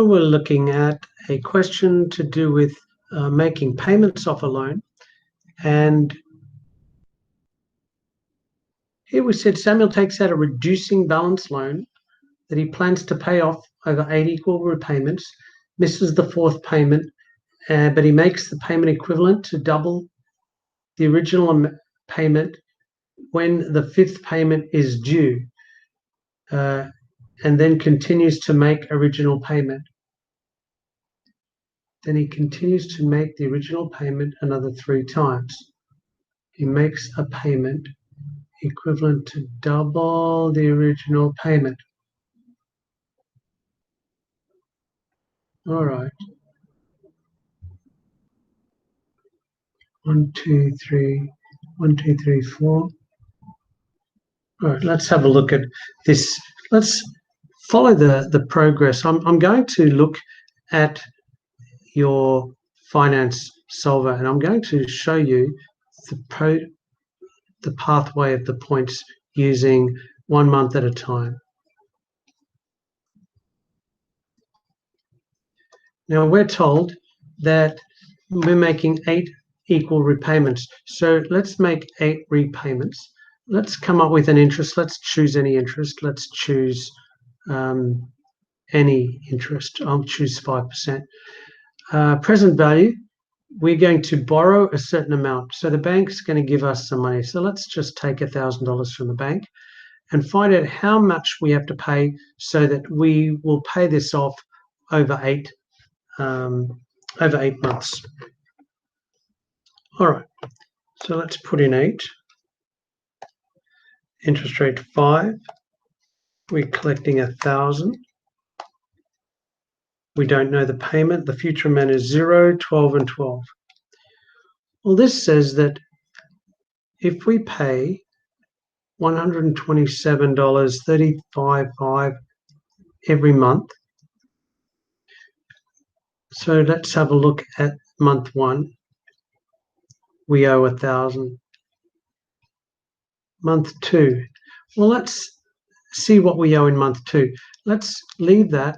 we're looking at a question to do with making payments off a loan. And here we said Samuel takes out a reducing balance loan that he plans to pay off over 8 equal repayments, misses the fourth payment, but he makes the payment equivalent to double the original payment when the fifth payment is due, and then continues to make original payment. Then he continues to make the original payment another 3 times. He makes a payment equivalent to double the original payment. All right. 1, 2, 3, 1, 2, 3, 4. All right, let's have a look at this. Let's follow the progress. I'm going to look at your finance solver, and I'm going to show you the pathway of the points using 1 month at a time. Now we're told that we're making 8 equal repayments. So let's make 8 repayments. Let's come up with an interest. Let's choose any interest. Let's choose any interest. I'll choose 5%. Present value, we're going to borrow a certain amount. So the bank's going to give us some money. So let's just take $1,000 from the bank and find out how much we have to pay so that we will pay this off over 8 months. All right, so let's put in 8. Interest rate 5. We're collecting 1,000. We don't know the payment. The future amount is 0, 12, and 12. Well, this says that if we pay $127.35 every month, so let's have a look at month 1. We owe 1,000. Month 2. Well, let's see what we owe in month 2. Let's leave that,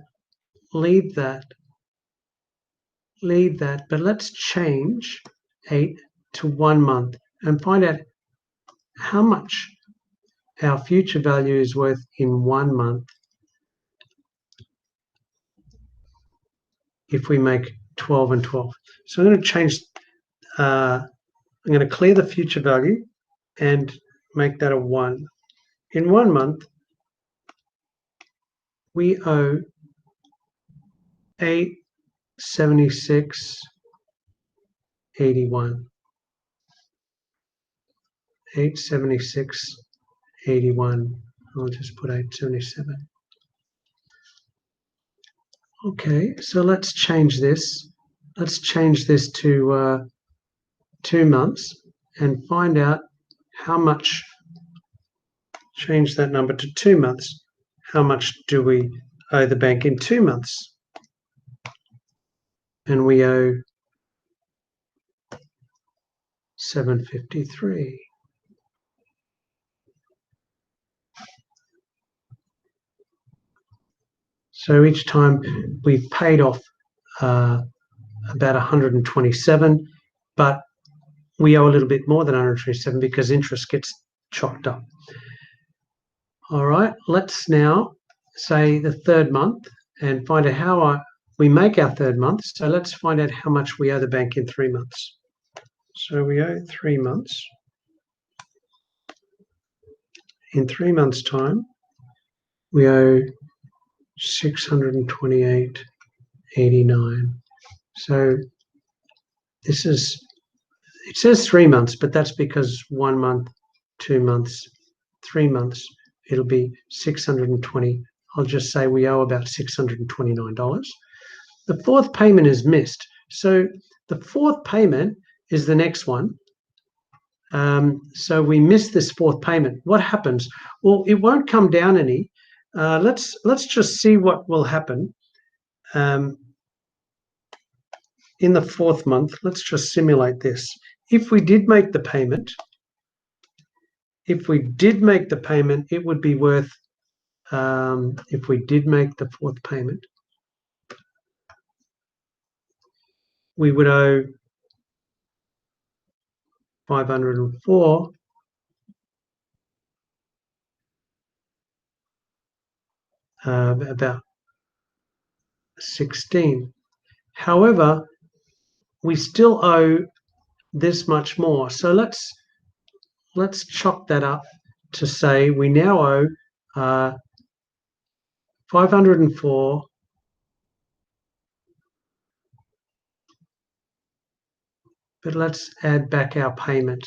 but let's change 8 to 1 month and find out how much our future value is worth in 1 month if we make 12 and 12. So I'm going to change, I'm going to clear the future value and make that a 1. In 1 month, we owe $876.81. $876.81. I'll just put 877. Okay, so let's change this. Let's change this to 2 months and find out how much. Change that number to 2 months. How much do we owe the bank in 2 months? And we owe $753. So each time we've paid off about 127, but we owe a little bit more than 127 because interest gets chopped up. All right, let's now say the 3rd month and find out how we make our 3rd month. So let's find out how much we owe the bank in 3 months. So we owe 3 months. In 3 months' time, we owe $628.89. So this is, it says 3 months, but that's because 1 month, 2 months, 3 months, it'll be 620. I'll just say we owe about $629. The 4th payment is missed. So the 4th payment is the next one. So we miss this 4th payment. What happens? Well, it won't come down any. Let's just see what will happen. In the 4th month, let's just simulate this. If we did make the payment, it would be worth, if we did make the 4th payment, we would owe 504, about 16. However, we still owe this much more. So let's chop that up to say we now owe 504, but let's add back our payment.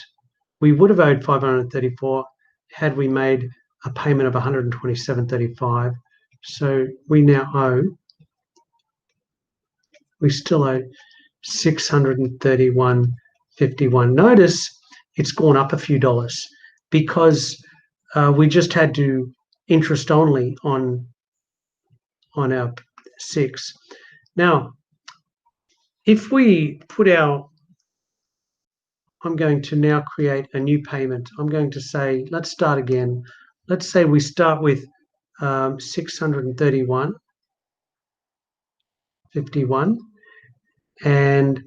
We would have owed 534 had we made a payment of 127.35. So we still owe 631.51. Notice it's gone up a few dollars because we just had to interest only on our 6. Now, if we put I'm going to now create a new payment. I'm going to say, let's start again. Let's say we start with 631.51, and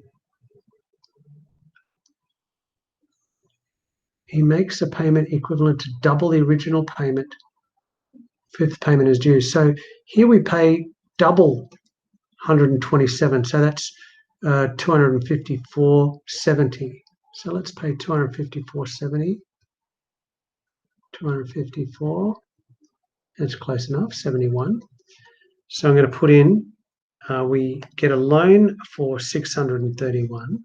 he makes a payment equivalent to double the original payment. 5th payment is due. So here we pay double 127. So that's 254.70. So let's pay 254.70. 254. That's close enough. 71. So I'm going to put in. We get a loan for 631.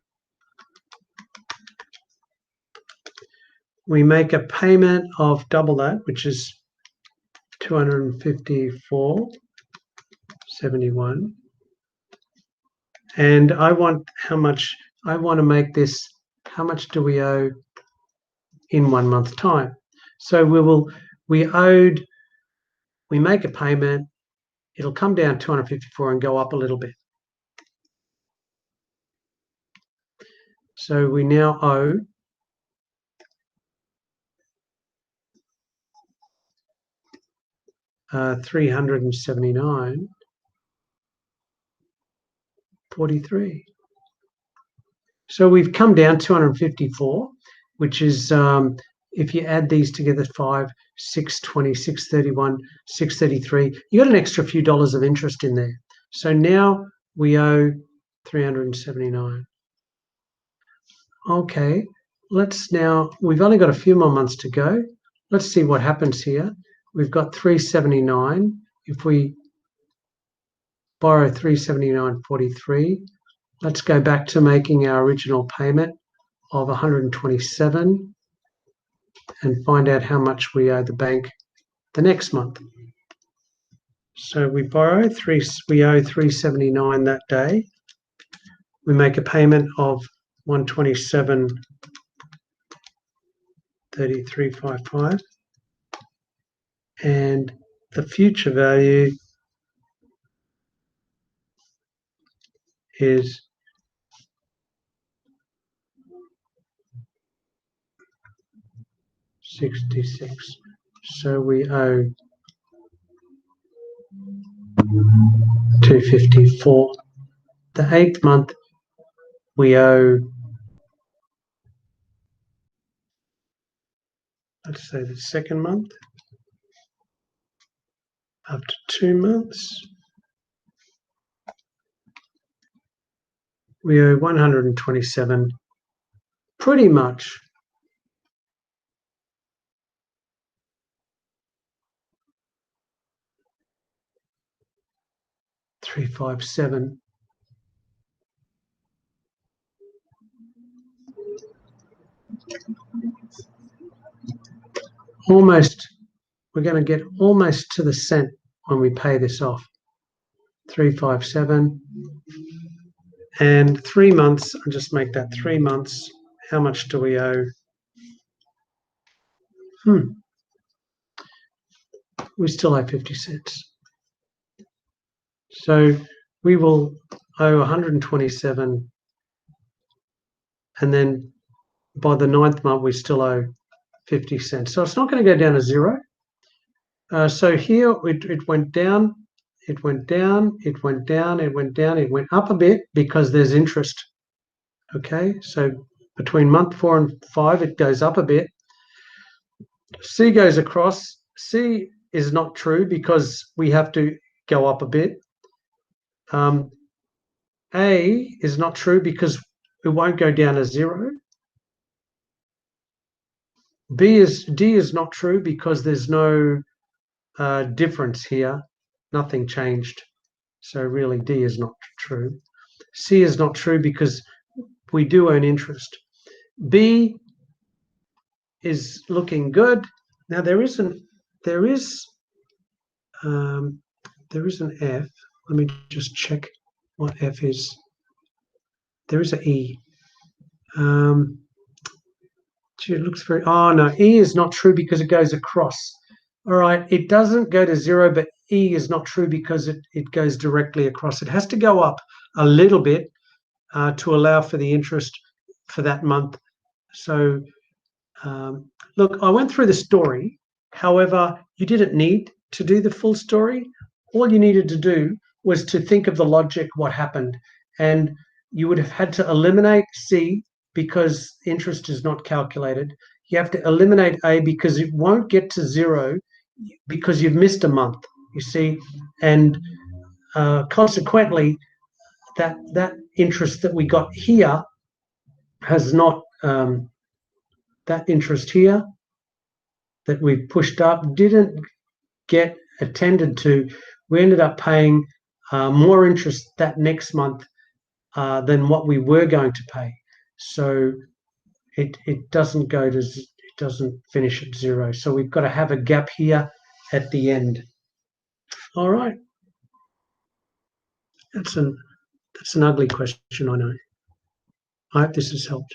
We make a payment of double that, which is 254.71. And I want how much, I want to make this, how much do we owe in 1 month time? So we make a payment, it'll come down 254 and go up a little bit. So we now owe $379.43. So we've come down 254, which is if you add these together, 5, 620, 631, 633, you got an extra few dollars of interest in there. So now we owe 379. Okay, we've only got a few more months to go. Let's see what happens here. We've got 379. If we borrow 379.43, let's go back to making our original payment of 127 and find out how much we owe the bank the next month. So we owe 379 that day. We make a payment of 127.3355, and the future value is 66. So we owe 254. The 8th month we owe, let's say the 2nd month, after 2 months, we owe 127, pretty much $357. Almost, we're going to get almost to the cent when we pay this off. 357. And 3 months, I'll just make that 3 months. How much do we owe? We still owe 50 cents. So we will owe 127, and then by the 9th month we still owe 50 cents. So it's not going to go down to 0. So here it went down, it went down, it went down, it went down, it went up a bit because there's interest. Okay, so between month 4 and 5, it goes up a bit. C goes across. C is not true because we have to go up a bit. A is not true because it won't go down to 0. D is not true because there's no difference here. Nothing changed. So really D is not true. C is not true because we do earn interest. B is looking good. Now there is an F. Let me just check what F is. There is an E. It looks very. Oh no, E is not true because it goes across. All right, it doesn't go to 0, but E is not true because it goes directly across. It has to go up a little bit to allow for the interest for that month. So look, I went through the story. However, you didn't need to do the full story. All you needed to do was to think of the logic, what happened. And you would have had to eliminate C because interest is not calculated. You have to eliminate A because it won't get to 0 because you've missed a month, you see. And consequently, that interest that we got here has not, that interest here that we pushed up didn't get attended to. We ended up paying more interest that next month than what we were going to pay. So it doesn't go to, it doesn't finish at 0. So we've got to have a gap here at the end. All right. That's an ugly question, I know. I hope this has helped.